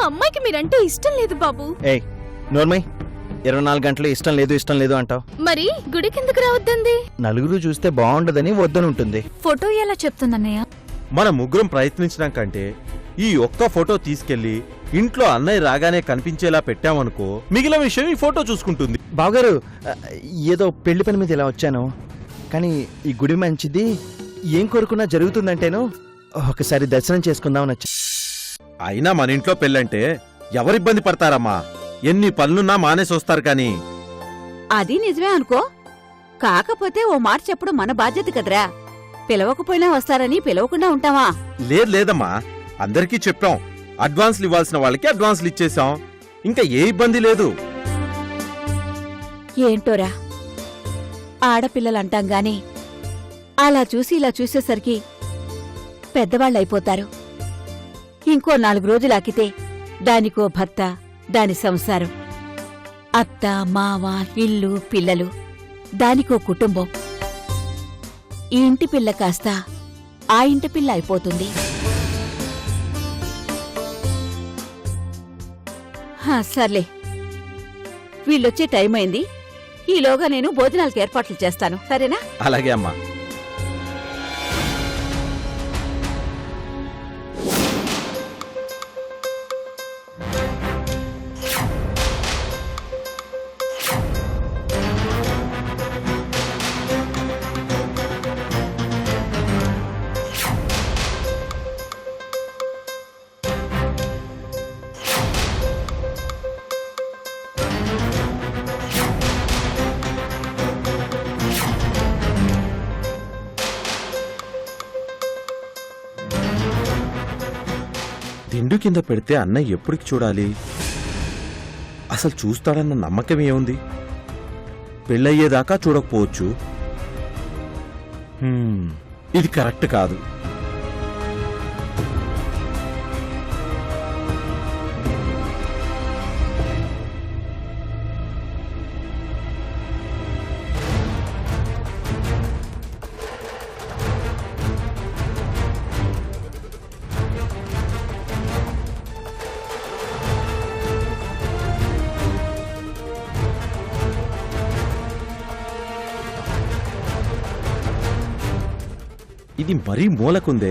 అమ్మాయికి మీరంటే ఇష్టం లేదు బాబు. ఏయ్ నోర్మై, 24 గంటలు ఇష్టం లేదు అంటావు. మరి గుడికెందుకు రావద్దంది? నలుగురు చూస్తే బాగుండదని వద్దనుంటుంది. ఫోటో ఎలా చెప్తుందన్నయ్య? మన ముగ్గురం ప్రయత్నించడం కంటే ఈ ఒక్క ఫోటో తీసుకెళ్లి ఇంట్లో అన్నయ్య రాగానే కనిపించేలా పెట్టామనుకో, మిగిలిన విషయం ఈ ఫోటో చూసుకుంటుంది. బావగారు, ఏదో పెళ్లి పని మీద ఇలా వచ్చాను, కానీ ఈ గుడి మంచిది, ఏం కోరుకున్నా జరుగుతుందంటేను ఒకసారి దర్శనం చేసుకుందామని వచ్చా. అయినా మన ఇంట్లో పెళ్ళంటే ఎవరిబ్బంది పడతారమ్మా? ఎన్ని పనులున్నా మానేసి వస్తారు కానీ. అది నిజమే అనుకో, కాకపోతే ఓ మాట చెప్పడం మన బాధ్యత కదరా. పిలవకపోయినా వస్తారని పిలవకుండా ఉంటావా? లేదమ్మా, అందరికీ చెప్పాం. అడ్వాన్స్లు ఇవ్వాల్సిన వాళ్ళకి అడ్వాన్స్లు ఇచ్చేశాం. ఇంకా ఏ ఇబ్బంది లేదు. ఏంటోరా, ఆడపిల్లలంటాం గాని అలా చూసి ఇలా చూసేసరికి పెద్దవాళ్ళైపోతారు. ఇంకో 4 రోజులాకితే దానికో భర్త, దాని సంసారం, అత్త మావ, ఇల్లు, పిల్లలు, దానికో కుటుంబం. ఈ ఇంటి పిల్ల కాస్త ఆ ఇంటి పిల్ల అయిపోతుంది. సర్లే, వీళ్ళొచ్చే టైం అయింది. ఈలోగా నేను భోజనాలకు ఏర్పాట్లు చేస్తాను, సరేనా? అలాగే అమ్మా. దిండు కింద పెడితే అన్నయ్య ఎప్పటికి చూడాలి? అసలు చూస్తాడన్న నమ్మకం ఏముంది? పెళ్ళయ్యేదాకా చూడకపోవచ్చు. ఇది కరెక్ట్ కాదు. ఇది మరీ మూలకుందే.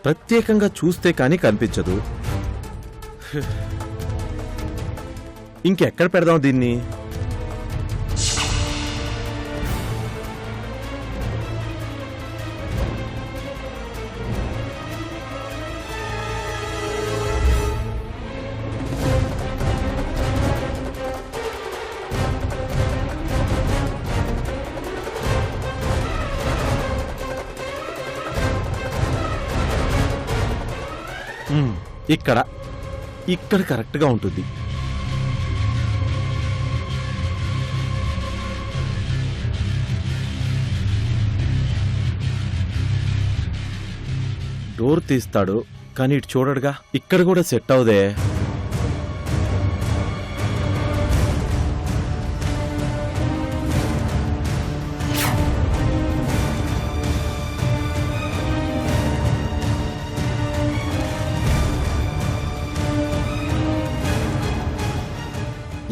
ప్రత్యేకంగా చూస్తే కాని కనిపించదు. ఇంకెక్కడ పెడదాం దీన్ని? ఇక్కడ కరెక్ట్గా ఉంటుంది. డోర్ తీస్తాడు కానీ ఇటు చూడడుగా. ఇక్కడ కూడా సెట్ అవుదే.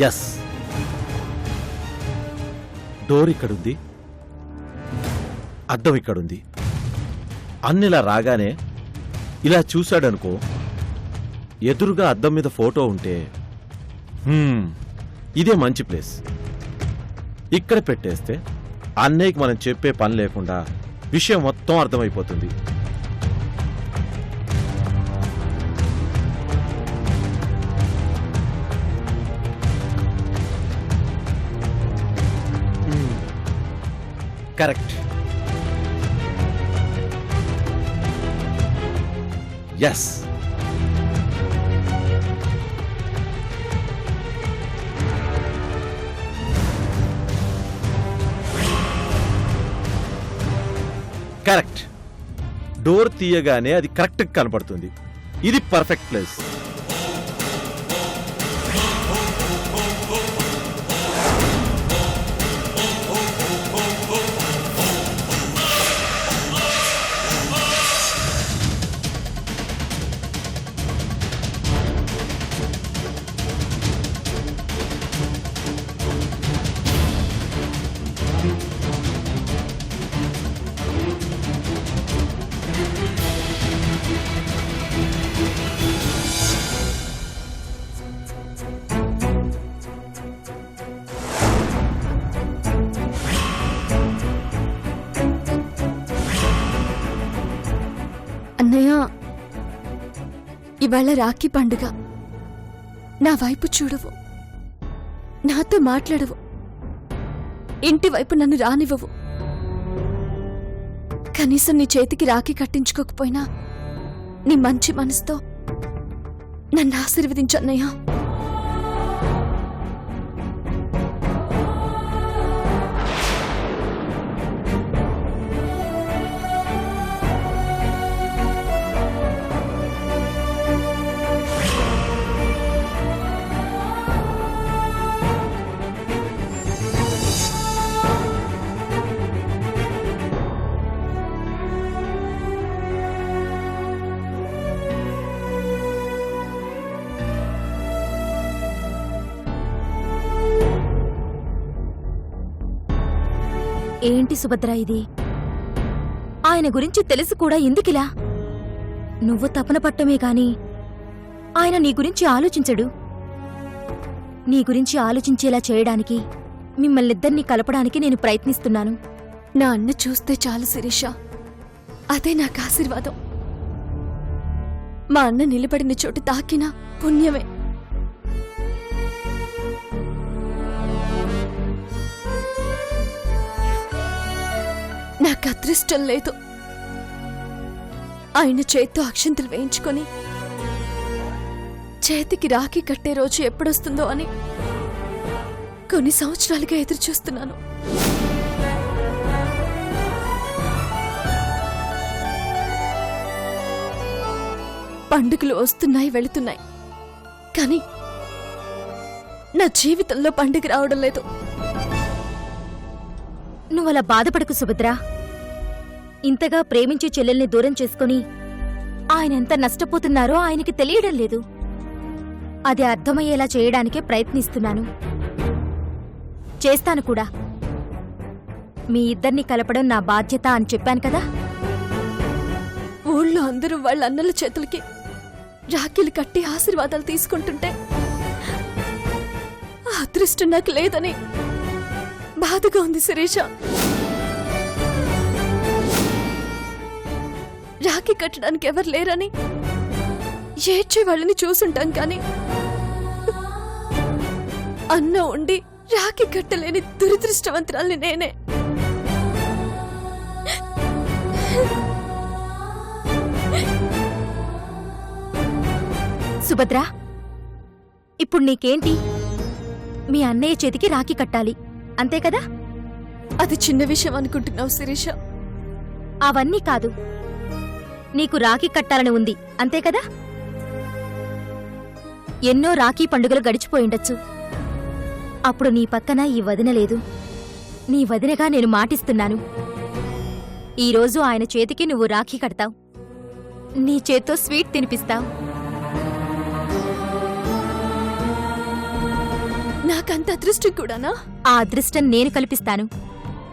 ఎస్, డోర్ ఇక్కడుంది, అద్దం ఇక్కడుంది. అన్నిలా రాగానే ఇలా చూశాడనుకో, ఎదురుగా అద్దం మీద ఫోటో ఉంటే ఇదే మంచి ప్లేస్. ఇక్కడ పెట్టేస్తే అన్నయ్యకి మనం చెప్పే పని లేకుండా విషయం మొత్తం అర్థమైపోతుంది. కరెక్ట్. Yes, correct. డోర్ తీయగానే అది కరెక్ట్ కనపడుతుంది. ఇది పర్ఫెక్ట్ ప్లేస్. ఇవాళ రాఖీ పండుగ. నా వైపు చూడవు, నాతో మాట్లాడవు, ఇంటి వైపు నన్ను రానివ్వవు. కనీసం నీ చేతికి రాఖీ కట్టించుకోకపోయినా నీ మంచి మనసుతో నన్ను ఆశీర్వదించన్నయ్యా. ఏంటి సుభద్ర ఇది? ఆయన గురించి తెలిసి కూడా ఎందుకిలా? నువ్వు తపన పట్టమే కాని ఆయన నీ గురించి ఆలోచించడు. నీ గురించి ఆలోచించేలా చేయడానికి మిమ్మల్నిద్దరినీ కలపడానికి నేను ప్రయత్నిస్తున్నాను. నా అన్న చూస్తే చాలు శిరీష, అదే నాకు ఆశీర్వాదం. మా అన్న నిలబడిన చోటు తాకినా పుణ్యమే. నాకు అదృష్టం లేదు. ఆయన చేత్తో అక్షంతలు వేయించుకొని చేతికి రాఖీ కట్టే రోజు ఎప్పుడొస్తుందో అని కొన్ని సంవత్సరాలుగా ఎదురు చూస్తున్నాను. పండుగలు వస్తున్నాయి, వెళుతున్నాయి, కానీ నా జీవితంలో పండుగ రావడం లేదు. నువ్వలా బాధపడకు సుభద్ర. ఇంతగా ప్రేమించే చెల్లెల్ని దూరం చేసుకుని ఆయన ఎంత నష్టపోతున్నారో ఆయనకి తెలియడం లేదు. అది అర్థమయ్యేలా చేయడానికే ప్రయత్నిస్తున్నాను. చేస్తాను కూడా. మీ ఇద్దరిని కలపడం నా బాధ్యత అని చెప్పాను కదా. ఊళ్ళో అందరూ వాళ్ళ అన్నల చేతులకి రాఖీలు కట్టి ఆశీర్వాదాలు తీసుకుంటుంటే ఆ అదృష్టం నాకు లేదని బాధగా ఉంది శిరీష. రాఖీ కట్టడానికి ఎవరు లేరని ఏడ్చే వాళ్ళని చూసుంటాం, కానీ అన్న ఉండి రాఖీ కట్టలేని దురదృష్టవంతురాల్ని నేనే. సుభద్ర, ఇప్పుడు నీకేంటి? మీ అన్నయ్య చేతికి రాఖీ కట్టాలి, అంతే కదా? అది చిన్న విషయం అనుకుంటున్నావు శిరీష. అవన్నీ కాదు, నీకు రాఖీ కట్టాలని ఉంది, అంతే కదా? ఎన్నో రాఖీ పండుగలు గడిచిపోయిండొచ్చు. అప్పుడు నీ పక్కన ఈ వదిన లేదు. నీ వదినగా నేను మాటిస్తున్నాను, ఈరోజు ఆయన చేతికి నువ్వు రాఖీ కడతావు. నీ చేత్తో స్వీట్ తినిపిస్తావు. నాకంత అదృష్టం కూడానా? ఆ అదృష్టం నేను కల్పిస్తాను.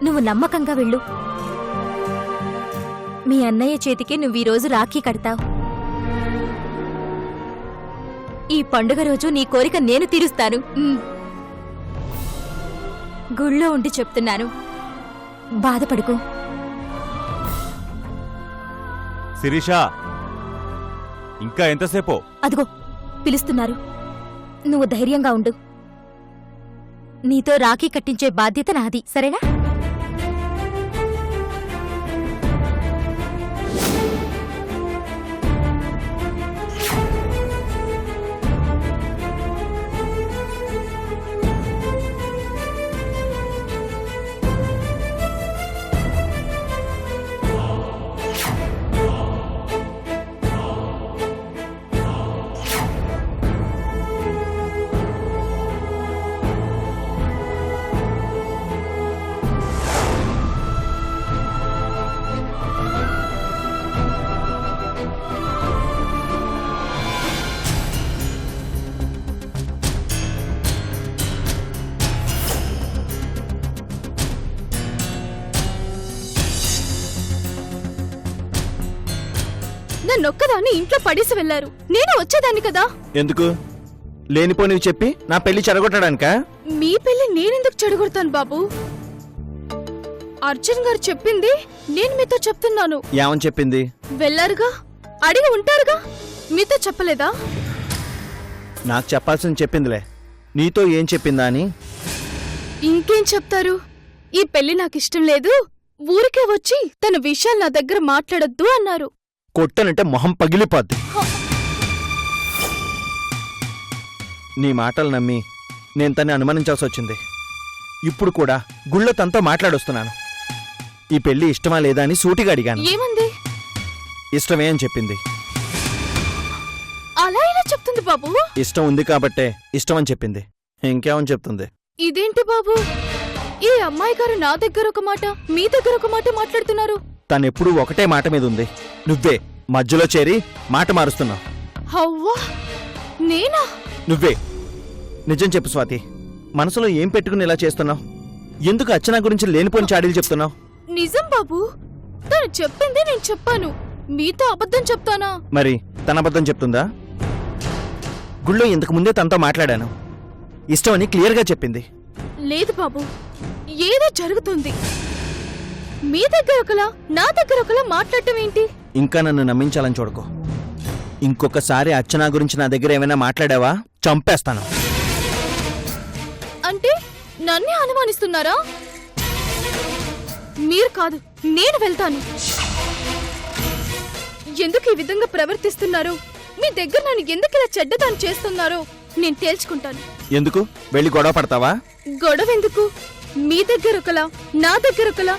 నువ్వు నమ్మకంగా వెళ్ళు. మీ అన్నయ్య చేతికి నువ్వీరోజు రాఖీ కడతావు. ఈ పండుగ రోజు నీ కోరిక నేను తీరుస్తాను. గుళ్ళో ఉండి చెప్తున్నాను, బాధపడుకో. శిరీష, ఇంకా ఎంతసేపో? అదిగో పిలుస్తున్నారు. నువ్వు ధైర్యంగా ఉండు. నీతో రాఖీ కట్టించే బాధ్యత నాది, సరేనా? నన్నొక్కదాన్ని ఇంట్లో పడేసి వెళ్లారు. నేను వచ్చేదాన్ని కదా. ఎందుకు? లేనిపోనివి చెప్పి నా పెళ్లి చెడగొట్టడానికా? మీ పెళ్లి నేనెందుకు చెడగొడతాను బాబు? అర్జున్ గారు చెప్పింది నేను మీతో చెప్తున్నాను. ఏమని చెప్పింది? వెళ్ళారుగా, అడిగి ఉంటారుగా. మీతో చెప్పలేదా? నాకు చెప్పాల్సింది చెప్పిందిలే, నీతో ఏం చెప్పిందా అని. ఇంకేం చెప్తారు? ఈ పెళ్లి నాకిష్టం లేదు, ఊరికే వచ్చి తన విషయాలు నా దగ్గర మాట్లాడొద్దు అన్నారు. కొట్టనంటే మొహం పగిలిపోద్ది. నీ మాటలు నమ్మి నేను తన్ని అనుమానించాల్సి వచ్చింది. ఇప్పుడు కూడా గుళ్ళో తనతో మాట్లాడొస్తున్నాను. ఈ పెళ్లి ఇష్టమా లేదా అని సూటిగా అడిగాను. ఏమంది? ఇష్టమే అని చెప్పింది. అలా ఎలా చెప్తుంది బాబు? ఇష్టం ఉంది కాబట్టే ఇష్టం అని చెప్పింది. ఇంకేమని చెప్తుంది? ఇదేంటి బాబు, ఈ అమ్మాయి గారు నా దగ్గర ఒక మాట, మీ దగ్గర ఒక మాట మాట్లాడుతున్నారు. తనెప్పుడూ ఒకటే మాట మీద ఉంది. నువ్వే మధ్యలో చేరి మాట మారుస్తున్నావు. హవ్వా, నేనా? నువ్వే. నిజం చెప్పు స్వాతి, మనసులో ఏం పెట్టుకుని ఇలా చేస్తున్నావు? ఎందుకు అర్చన గురించి లేనిపోని చాడీలు చెప్తున్నావు? నిజం బాబు, తను చెప్పింది నేను చెప్పాను. మీతో అబద్ధం చెప్తానా? మరి తన అబద్ధం చెప్తుందా? గుళ్ళో ఇంతకు ముందే తనతో మాట్లాడాను. ఇష్టమని క్లియర్గా చెప్పింది. లేదు బాబు, ఏదో జరుగుతుంది. మీ దగ్గర ఒకలా, నా దగ్గర ఒకలా మాట్లాడటం ఏంటి? ఇంకా నన్ను నమ్మించాలని చూడకు. ఇంకొకసారి అర్చన గురించి నా దగ్గర ఏమైనా మాట్లాడావా చంపేస్తాను. అంటే నన్నే అనుమానిస్తున్నారా? మీరు కాదు, నేను వెళ్తాను. ఎందుకు ఈ విధంగా ప్రవర్తిస్తున్నారు? మీ దగ్గర నన్ను ఎందుకు ఇలా చెడ్డదాన్ని చేస్తున్నారో నేను తేల్చుకుంటాను. ఎందుకు వెళ్ళి గొడవ పడతావా? గొడవ ఎందుకు? మీ దగ్గర ఒకలా, నా దగ్గర ఒకలా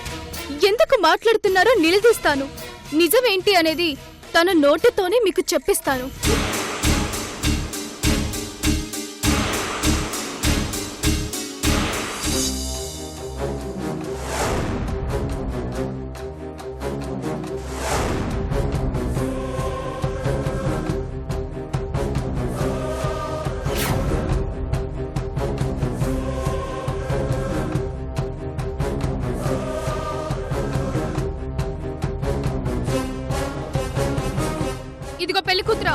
ఎందుకు మాట్లాడుతున్నారో నిలదీస్తాను. నిజమేంటి అనేది తన నోటితోనే మీకు చెప్పిస్తాను. ఇదిగో పెళ్లి కూతురా,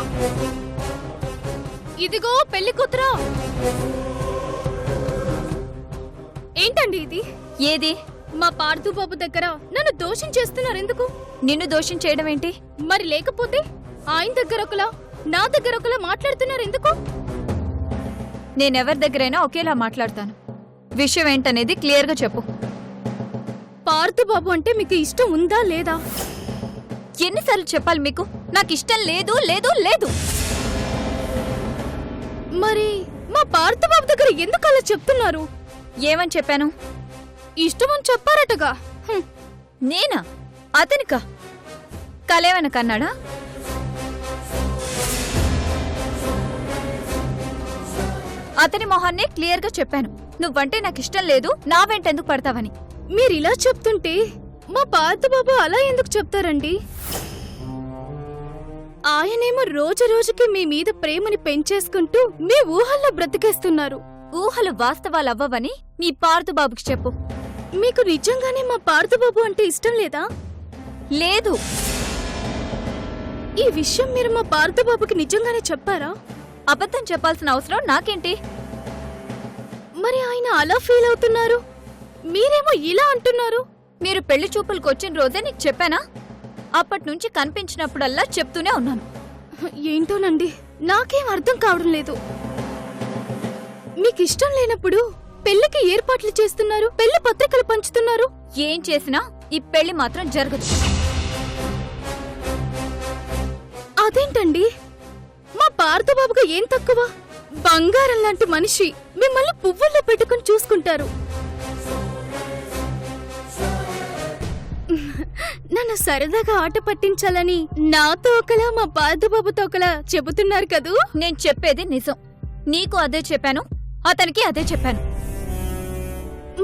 ఇదిగో పెళ్లి కూతురా. ఏంటండి ఇది? ఏది? మా పార్థు బాబు దగ్గర నన్ను దోషం చేస్తున్నారు ఎందుకు? నిన్ను దోషం చేయడం ఏంటి? మరి లేకపోతే ఆయన దగ్గర ఒకలా, నా దగ్గర ఒకలా మాట్లాడుతున్నారు ఎందుకు? నేనెవరి దగ్గరైనా ఒకేలా మాట్లాడతాను. విషయం ఏంటనేది క్లియర్గా చెప్పు. పార్థు బాబు అంటే మీకు ఇష్టం ఉందా లేదా? ఎన్నిసార్లు చెప్పాలి మీకు? నాకు ఇష్టం లేదు లేదు లేదు. మరి మా పార్థు బాబు దగ్గర ఎందుకు అలా చెప్తున్నారు? ఏమని చెప్పాను? ఇష్టమని చెప్పారటగా. నేనా? అతనికా? కలేవన కన్నాడా? అతని మొహాన్నే క్లియర్గా చెప్పాను. నువ్వంటే నాకు ఇష్టం లేదు, నా వెంట ఎందుకు పడతావని. మీరిలా చెప్తుంటే మా పార్థు బాబు అలా ఎందుకు చెప్తారండి? ఆయనేమో రోజు రోజుకి మీ మీద ప్రేమని పెంచేసుకుంటూ మీ ఊహల్లో బ్రతికేస్తున్నారు. ఊహలు వాస్తవాలవ్వవని మీ పార్థుబాబుకి చెప్పు. మీకు నిజంగానే మా పార్థు బాబు అంటే ఇష్టం లేదా? లేదు. ఈ విషయం మీరు మా పార్థు బాబుకి నిజంగానే చెప్పారా? అబద్ధం చెప్పాల్సిన అవసరం నాకేంటి? మరి ఆయన అలా ఫీల్ అవుతున్నారు, మీరేమో ఇలా అంటున్నారు. మీరు పెళ్లి చూపులకు వచ్చిన రోజే నీకు చెప్పానా? అప్పట్నుంచి కనిపించినప్పుడల్లా చెప్తూనే ఉన్నాను. ఏంటోనండి, నాకేం అర్థం కావడం లేదు. మీకిష్టం లేనప్పుడు పెళ్లికి ఏర్పాట్లు చేస్తున్నారు, పెళ్లి పత్రికలు పంచుతున్నారు. ఏం చేసినా ఈ పెళ్లి మాత్రం జరగదు. అదేంటండి, మా పార్థబాబుగా ఏం తక్కువ? బంగారం లాంటి మనిషి మిమ్మల్ని పువ్వుల్లో పెట్టుకుని చూసుకుంటారు. నన్ను సరదాగా ఆట పట్టించాలని నాతో ఒకలా మా పార్థబాబుతో ఒకలా చెబుతున్నారు కదూ. నేను చెప్పేది నిజం. నీకు అదే చెప్పాను, అతనికి అదే చెప్పాను.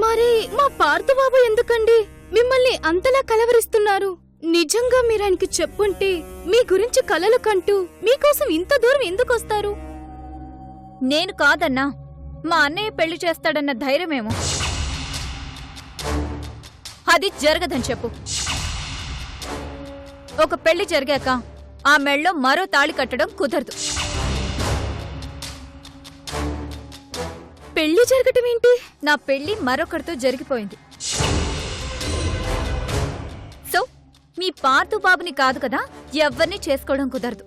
మరి మా పార్థబాబు ఎందుకండి మిమ్మల్ని అంతలా కలవరిస్తున్నారు? నిజంగా మీరాయనకి చెప్పుంటే మీ గురించి కలలు కంటూ మీకోసం ఇంత దూరం ఎందుకొస్తారు? నేను కాదన్నా, మా అన్నయ్య పెళ్లి చేస్తాడన్న ధైర్యమేమో. అది జరగదని చెప్పు. ఒక పెళ్లి జరిగాక ఆ మెళ్ళో మరో తాళి కట్టడం కుదరదు. పెళ్లి జరగటం ఏంటి? నా పెళ్లి మరొకరితో జరిగిపోయింది. సో మీ పార్థు బాబుని కాదు కదా, ఎవ్వరిని చేసుకోవడం కుదరదు.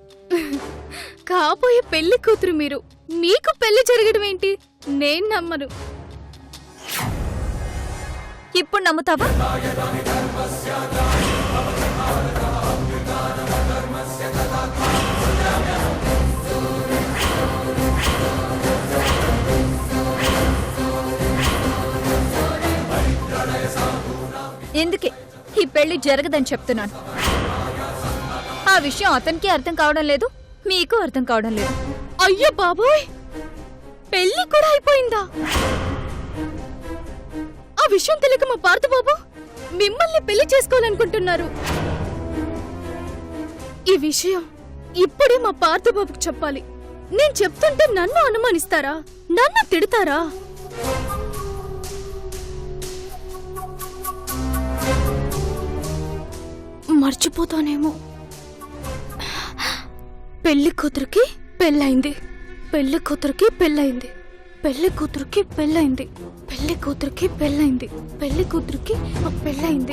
కాబోయే పెళ్లి కూతురు మీరు. మీకు పెళ్లి జరగడం ఏంటి? నేను నమ్మను. ఇప్పుడు నమ్ముతావా? ఎందుకే ఈ పెళ్లి జరగదని చెప్తున్నాను. ఆ విషయం అతనికి అర్థం కావడం లేదు, మీకు అర్థం కావడం లేదు. అయ్యో బాబోయ్, పెళ్లి కూడా అయిపోయిందా? ఆ విషయం తెలియక మా పార్థబాబు మిమ్మల్ని పెళ్లి చేసుకోవాలనుకుంటున్నారు. ఈ విషయం ఇప్పుడే మా పార్థబాబుకు చెప్పాలి. నేను చెప్తుంటే నన్ను అనుమానిస్తారా? నన్ను తిడతారా? మర్చిపోతానేమో. పెళ్లి కూతురికి పెళ్ళైంది, పెళ్లి కూతురికి పెళ్ళైంది, పెళ్లి కూతురికి పెళ్ళైంది, పెళ్లి కూతురికి పెళ్ళైంది, పెళ్లి కూతురికి పెళ్ళైంది,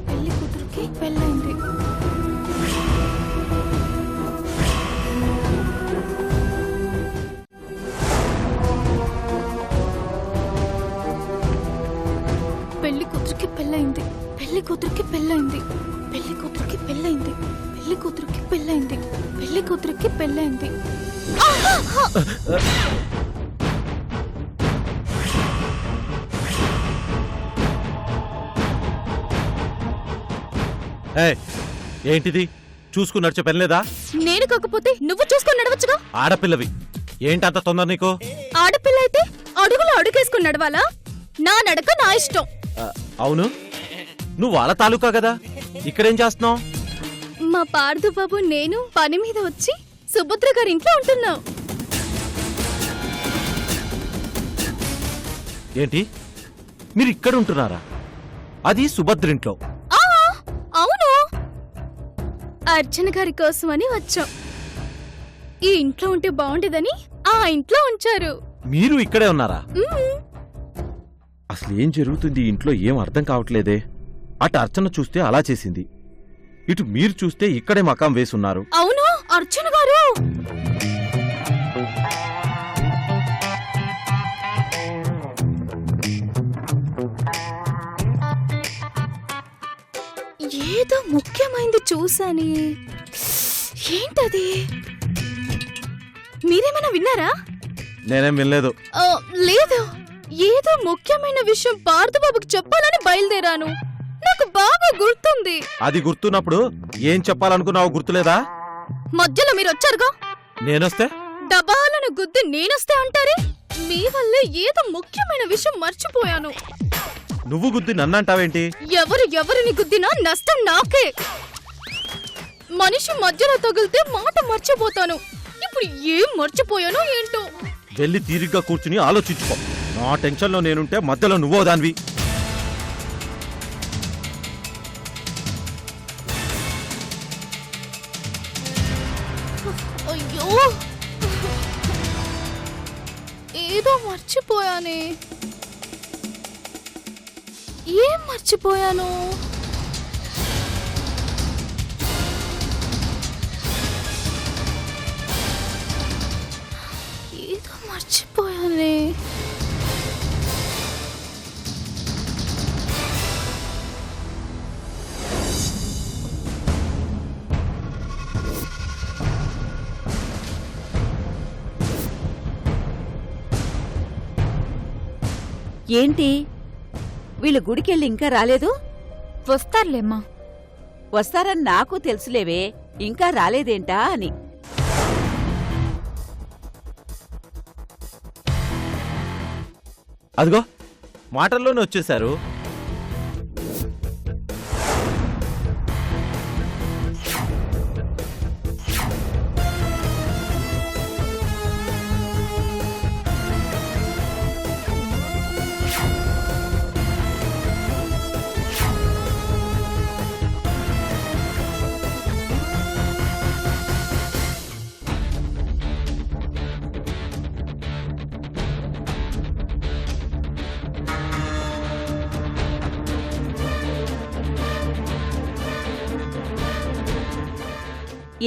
పెళ్లి కూతురికి పెళ్ళైంది. పెళ్లి కూతురికి పెళ్ళైంది, పెళ్లి కూతురికి పెళ్ళైంది, పెళ్లి కూతురికి పెళ్ళైంది, పెళ్లి కూతురికి పెళ్ళైంది, పెళ్లి కూతురికి పెళ్ళైంది. ఏయ్, ఏంటిది? చూసుకుని నడిచే పని లేదా? నేను కాకపోతే నువ్వు చూసుకొని నడవచ్చుగా. ఆడపిల్లవి, ఏంటంత తొందర నీకు? ఆడపిల్ల అయితే అడుగులు అడుగేసుకుని నడవాలా? నా నడక నా ఇష్టం. అవును, నువ్వు వాళ్ళ తాలూకా కదా, ఇక్కడేం చేస్తున్నావు? మా పార్థబాబు నేను పని మీద వచ్చి సుభద్ర గారి ఇంట్లో ఉంటున్నాం. ఏంటి, మీరు ఇక్కడ ఉంటున్నారా? అది సుభద్రింట్లో. అవును, అర్చన గారి కోసమని వచ్చాం. ఈ ఇంట్లో ఉంటే బాగుండేదని ఆ ఇంట్లో ఉంచారు. మీరు ఇక్కడే ఉన్నారా? మ్మ్. అసలు ఏం జరుగుతుంది ఈ ఇంట్లో ఏం అర్థం కావట్లేదే. అటు అర్చన చూస్తే అలా చేసింది, ఇటు మీరు చూస్తే ఇక్కడే మకాం వేసున్నారు. అవును, అర్చన గారు. ఏదో ముఖ్యమైనది చూసాని. ఏంటది? మీరేమైనా విన్నారా? నేనేం వినలేదు. లేదు, ఏదో ముఖ్యమైన విషయం పార్థబాబుకి చెప్పాలని బయలుదేరాను. నాకు బాగా గుర్తుంది. అది గుర్తున్నప్పుడు ఏం చెప్పాలనుకున్నావో గుర్తులేదా? మధ్యలో మీరు వచ్చారుగా. నేనొస్తే డబాలను గుద్ది నేనొస్తే అంటారే. మీ వల్ల ఏదో ముఖ్యమైన విషయం మర్చిపోయాను. నువ్వు గుద్ది నన్నంటావేంటి? ఎవరిని గుద్దినా నష్టం నాకే. మనిషి మధ్యలో తగిలితే మాట మర్చిపోతాను. ఇప్పుడు ఏం మర్చిపోయానో ఏంటో. వెళ్ళి తీరిగ్గా కూర్చుని ఆలోచించుకో. నా టెన్షన్లో నేనుంటే మధ్యలో నువ్వో దానివి. అయ్యో, ఏదో మర్చిపోయానే. ఏం మర్చిపోయాను? ఏదో మర్చిపోయానే. ఏంటి, వీళ్ళు గుడికెళ్ళి ఇంకా రాలేదు? వస్తారులేమ్మా. వస్తారని నాకు తెలుసులేవే, ఇంకా రాలేదేంటా అని. అదిగో మాటల్లోనే వచ్చేశారు.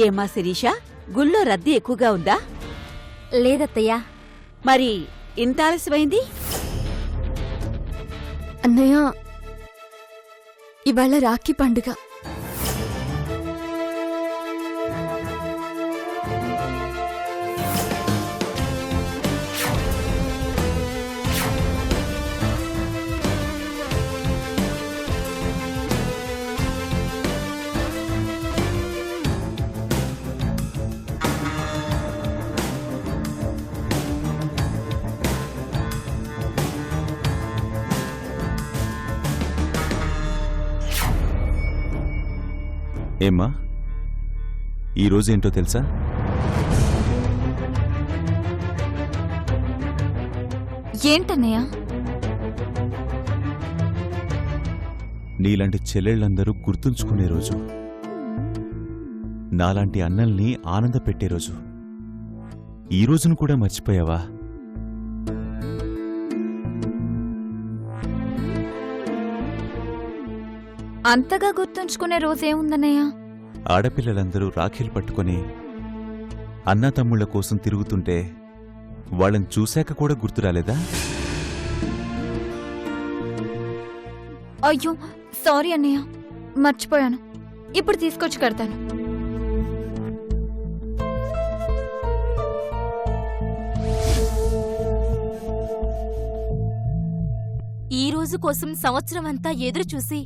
ఏమా శిరీష, గుళ్ళో రద్దీ ఎక్కువగా ఉందా? లేదత్తయ్యా. మరి ఇంత ఆలస్యమైంది? అన్నయ్య, ఇవాళ రాఖీ పండుగ. ఏమ్మా, ఈరోజేంటో తెలుసా? ఏంటన్నయ్యా? నీలాంటి చెల్లెళ్ళందరూ గుర్తుంచుకునే రోజు, నాలాంటి అన్నల్ని ఆనందపెట్టే రోజు. ఈ రోజును కూడా మర్చిపోయావా? అంతగా గుర్తుంచుకునే రోజేముందన్నయ్యా? ఆడపిల్లలందరూ రాఖీలు పట్టుకొని అన్నా తమ్ముళ్ల కోసం తిరుగుతుంటే వాళ్ళని చూశాక కూడా గుర్తురాలేదా? అయ్యో సారీ అన్నయ్య, మర్చిపోయాను. ఇప్పుడు తీసుకొచ్చి కడతాను. ఈ రోజు కోసం సంవత్సరం అంతా ఎదురు చూసి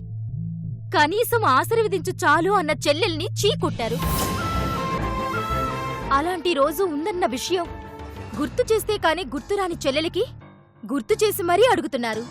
కనీసం ఆశీర్వదించు చాలు అన్న చెల్లెల్ని చీకొట్టారు. అలాంటి రోజు ఉందన్న విషయం గుర్తు చేస్తే కాని గుర్తురాని చెల్లెలికి గుర్తు చేసి మరీ అడుగుతున్నారు.